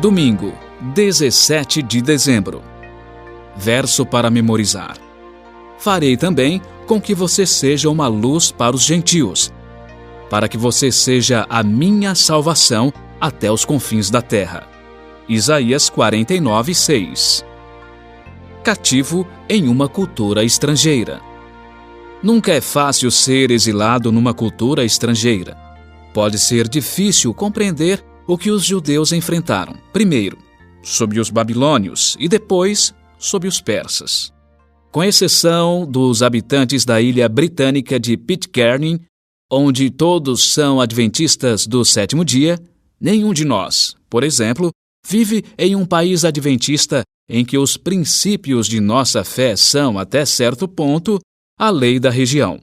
Domingo, 17 de dezembro. Verso para memorizar. Farei também com que você seja uma luz para os gentios, para que você seja a minha salvação até os confins da terra. Isaías 49, 6. Cativo em uma cultura estrangeira. Nunca é fácil ser exilado numa cultura estrangeira. Pode ser difícil compreender o que os judeus enfrentaram, primeiro, sob os babilônios e depois, sob os persas. Com exceção dos habitantes da ilha britânica de Pitcairn, onde todos são adventistas do sétimo dia, nenhum de nós, por exemplo, vive em um país adventista em que os princípios de nossa fé são, até certo ponto, a lei da região.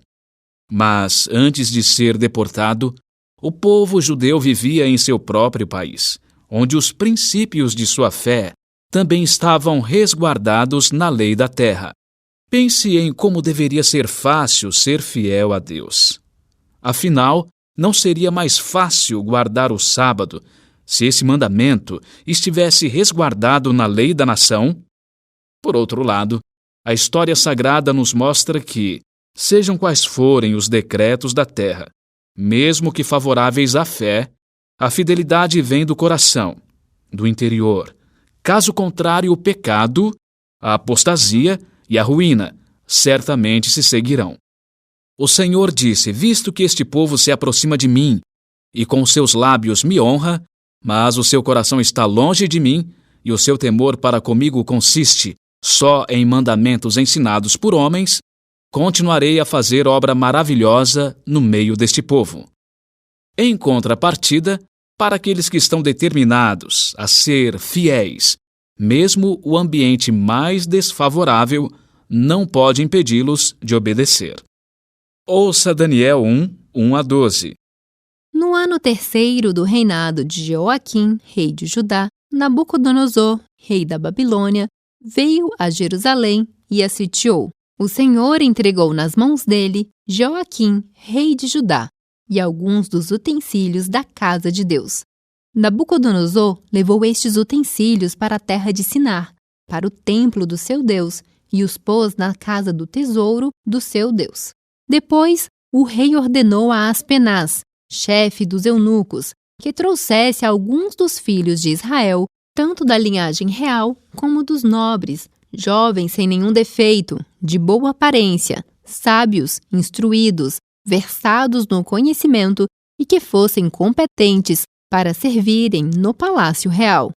Mas, antes de ser deportado, o povo judeu vivia em seu próprio país, onde os princípios de sua fé também estavam resguardados na lei da terra. Pense em como deveria ser fácil ser fiel a Deus. Afinal, não seria mais fácil guardar o sábado se esse mandamento estivesse resguardado na lei da nação? Por outro lado, a história sagrada nos mostra que, sejam quais forem os decretos da terra, mesmo que favoráveis à fé, a fidelidade vem do coração, do interior. Caso contrário, o pecado, a apostasia e a ruína certamente se seguirão. O Senhor disse: visto que este povo se aproxima de mim e com seus lábios me honra, mas o seu coração está longe de mim e o seu temor para comigo consiste só em mandamentos ensinados por homens, continuarei a fazer obra maravilhosa no meio deste povo. Em contrapartida, para aqueles que estão determinados a ser fiéis, mesmo o ambiente mais desfavorável não pode impedi-los de obedecer. Ouça Daniel 1, 1-12. No ano terceiro do reinado de Joaquim, rei de Judá, Nabucodonosor, rei da Babilônia, veio a Jerusalém e a sitiou. O Senhor entregou nas mãos dele Joaquim, rei de Judá, e alguns dos utensílios da casa de Deus. Nabucodonosor levou estes utensílios para a terra de Sinar, para o templo do seu Deus, e os pôs na casa do tesouro do seu Deus. Depois, o rei ordenou a Aspenaz, chefe dos eunucos, que trouxesse alguns dos filhos de Israel, tanto da linhagem real como dos nobres, jovens sem nenhum defeito, de boa aparência, sábios, instruídos, versados no conhecimento e que fossem competentes para servirem no palácio real,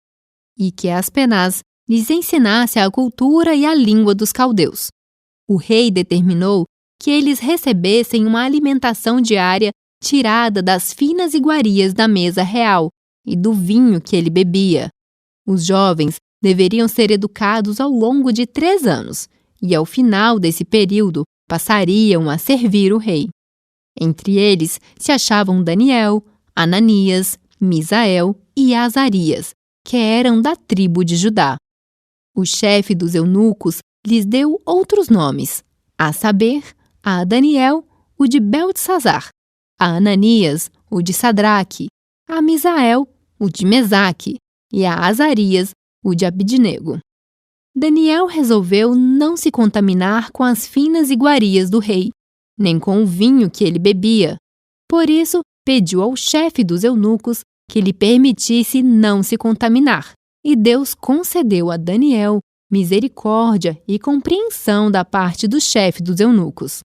e que Aspenaz lhes ensinasse a cultura e a língua dos caldeus. O rei determinou que eles recebessem uma alimentação diária tirada das finas iguarias da mesa real e do vinho que ele bebia. Os jovens deveriam ser educados ao longo de 3 anos, e ao final desse período passariam a servir o rei. Entre eles se achavam Daniel, Ananias, Misael e Azarias, que eram da tribo de Judá. O chefe dos eunucos lhes deu outros nomes, a saber, a Daniel, o de Beltesazar, a Ananias, o de Sadraque, a Misael, o de Mesaque, e a Azarias, o de Abidnego. Daniel resolveu não se contaminar com as finas iguarias do rei, nem com o vinho que ele bebia. Por isso, pediu ao chefe dos eunucos que lhe permitisse não se contaminar, e Deus concedeu a Daniel misericórdia e compreensão da parte do chefe dos eunucos.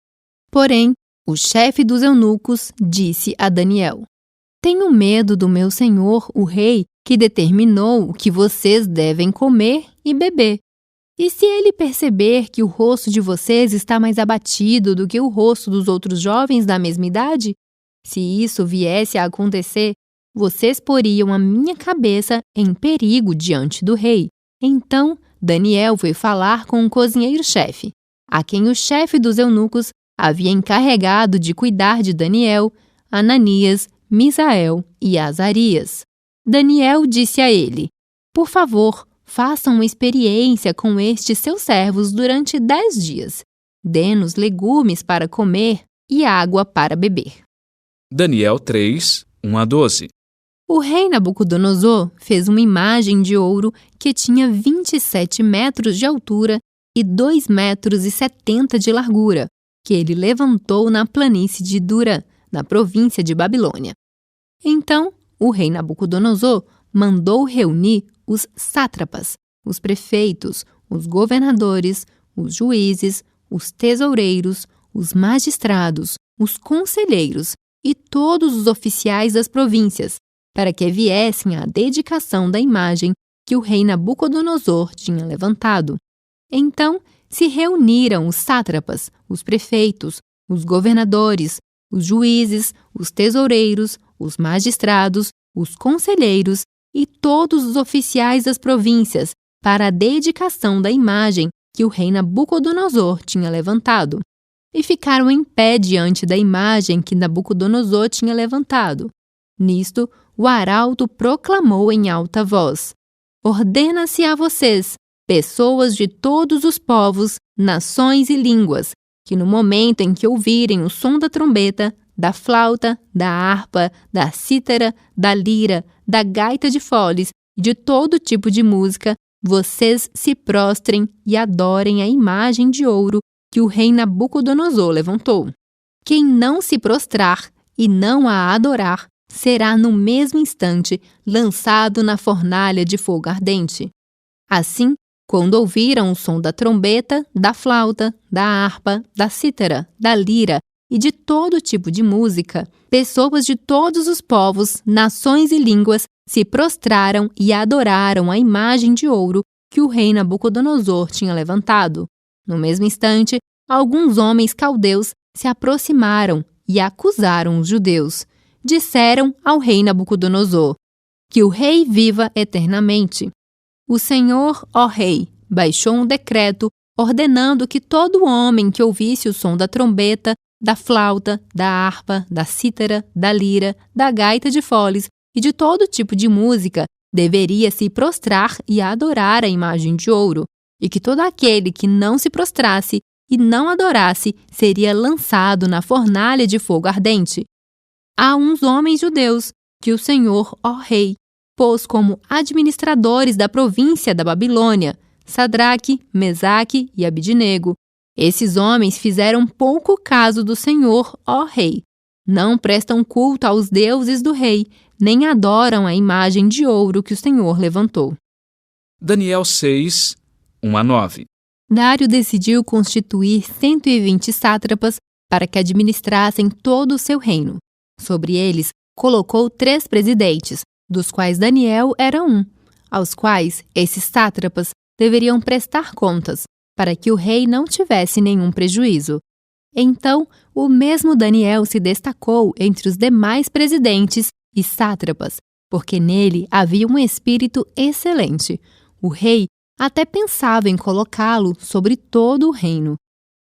Porém, o chefe dos eunucos disse a Daniel: tenho medo do meu senhor, o rei, que determinou o que vocês devem comer e beber. E se ele perceber que o rosto de vocês está mais abatido do que o rosto dos outros jovens da mesma idade? Se isso viesse a acontecer, vocês poriam a minha cabeça em perigo diante do rei. Então, Daniel foi falar com o cozinheiro-chefe, a quem o chefe dos eunucos havia encarregado de cuidar de Daniel, Ananias, Misael e Azarias. Daniel disse a ele: por favor, façam uma experiência com estes seus servos durante 10 dias. Dê-nos legumes para comer e água para beber. Daniel 3, 1-12. O rei Nabucodonosor fez uma imagem de ouro que tinha 27 metros de altura e 2,70 metros de largura, que ele levantou na planície de Dura, na província de Babilônia. Então, o rei Nabucodonosor mandou reunir os sátrapas, os prefeitos, os governadores, os juízes, os tesoureiros, os magistrados, os conselheiros e todos os oficiais das províncias, para que viessem à dedicação da imagem que o rei Nabucodonosor tinha levantado. Então se reuniram os sátrapas, os prefeitos, os governadores, os juízes, os tesoureiros, os magistrados, os conselheiros e todos os oficiais das províncias para a dedicação da imagem que o rei Nabucodonosor tinha levantado. E ficaram em pé diante da imagem que Nabucodonosor tinha levantado. Nisto, o arauto proclamou em alta voz: Ordena-se a vocês, pessoas de todos os povos, nações e línguas, que no momento em que ouvirem o som da trombeta, da flauta, da harpa, da cítara, da lira, da gaita de foles e de todo tipo de música, vocês se prostrem e adorem a imagem de ouro que o rei Nabucodonosor levantou. Quem não se prostrar e não a adorar, será no mesmo instante lançado na fornalha de fogo ardente. Assim, quando ouviram o som da trombeta, da flauta, da harpa, da cítara, da lira e de todo tipo de música, pessoas de todos os povos, nações e línguas se prostraram e adoraram a imagem de ouro que o rei Nabucodonosor tinha levantado. No mesmo instante, alguns homens caldeus se aproximaram e acusaram os judeus. Disseram ao rei Nabucodonosor: que o rei viva eternamente. O Senhor, ó rei, baixou um decreto ordenando que todo homem que ouvisse o som da trombeta, da flauta, da harpa, da cítara, da lira, da gaita de foles e de todo tipo de música deveria se prostrar e adorar a imagem de ouro, e que todo aquele que não se prostrasse e não adorasse seria lançado na fornalha de fogo ardente. Há uns homens judeus que o Senhor, ó rei, pôs como administradores da província da Babilônia, Sadraque, Mesaque e Abidnego. Esses homens fizeram pouco caso do Senhor, ó rei. Não prestam culto aos deuses do rei, nem adoram a imagem de ouro que o Senhor levantou. Daniel 6, 1-9. Dário decidiu constituir 120 sátrapas para que administrassem todo o seu reino. Sobre eles, colocou 3 presidentes, dos quais Daniel era um, aos quais esses sátrapas deveriam prestar contas, para que o rei não tivesse nenhum prejuízo. Então, o mesmo Daniel se destacou entre os demais presidentes e sátrapas, porque nele havia um espírito excelente. O rei até pensava em colocá-lo sobre todo o reino.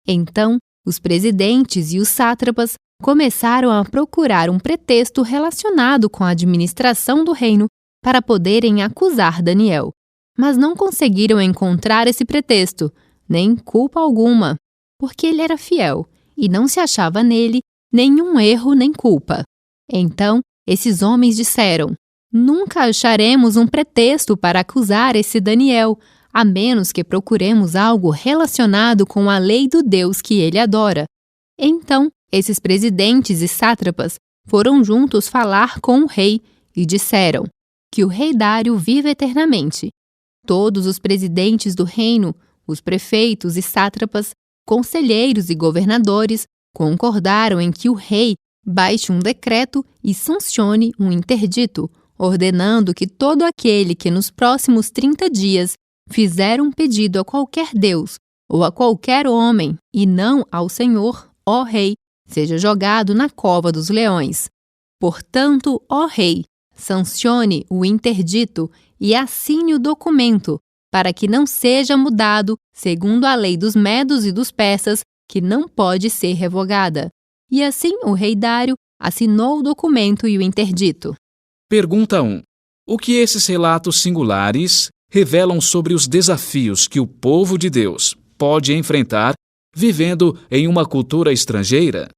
Então, os presidentes e os sátrapas começaram a procurar um pretexto relacionado com a administração do reino para poderem acusar Daniel. Mas não conseguiram encontrar esse pretexto, nem culpa alguma, porque ele era fiel e não se achava nele nenhum erro nem culpa. Então, esses homens disseram: nunca acharemos um pretexto para acusar esse Daniel, a menos que procuremos algo relacionado com a lei do Deus que ele adora. Então, esses presidentes e sátrapas foram juntos falar com o rei e disseram: que o rei Dário viva eternamente. Todos os presidentes do reino, os prefeitos e sátrapas, conselheiros e governadores concordaram em que o rei baixe um decreto e sancione um interdito, ordenando que todo aquele que nos próximos 30 dias fizer um pedido a qualquer deus ou a qualquer homem, e não ao Senhor, ó rei, seja jogado na cova dos leões. Portanto, ó rei, sancione o interdito e assine o documento, para que não seja mudado segundo a lei dos medos e dos persas, que não pode ser revogada. E assim o rei Dário assinou o documento e o interdito. Pergunta 1. O que esses relatos singulares revelam sobre os desafios que o povo de Deus pode enfrentar vivendo em uma cultura estrangeira?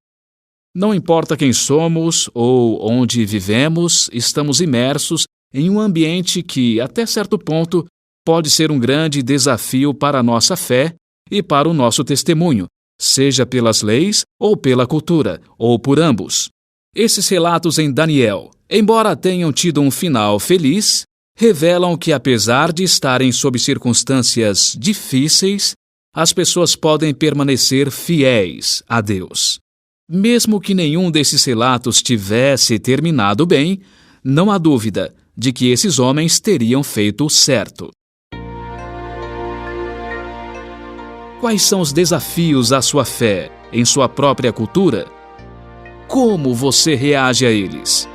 Não importa quem somos ou onde vivemos, estamos imersos em um ambiente que, até certo ponto, pode ser um grande desafio para a nossa fé e para o nosso testemunho, seja pelas leis ou pela cultura, ou por ambos. Esses relatos em Daniel, embora tenham tido um final feliz, revelam que, apesar de estarem sob circunstâncias difíceis, as pessoas podem permanecer fiéis a Deus. Mesmo que nenhum desses relatos tivesse terminado bem, não há dúvida de que esses homens teriam feito o certo. Quais são os desafios à sua fé em sua própria cultura? Como você reage a eles?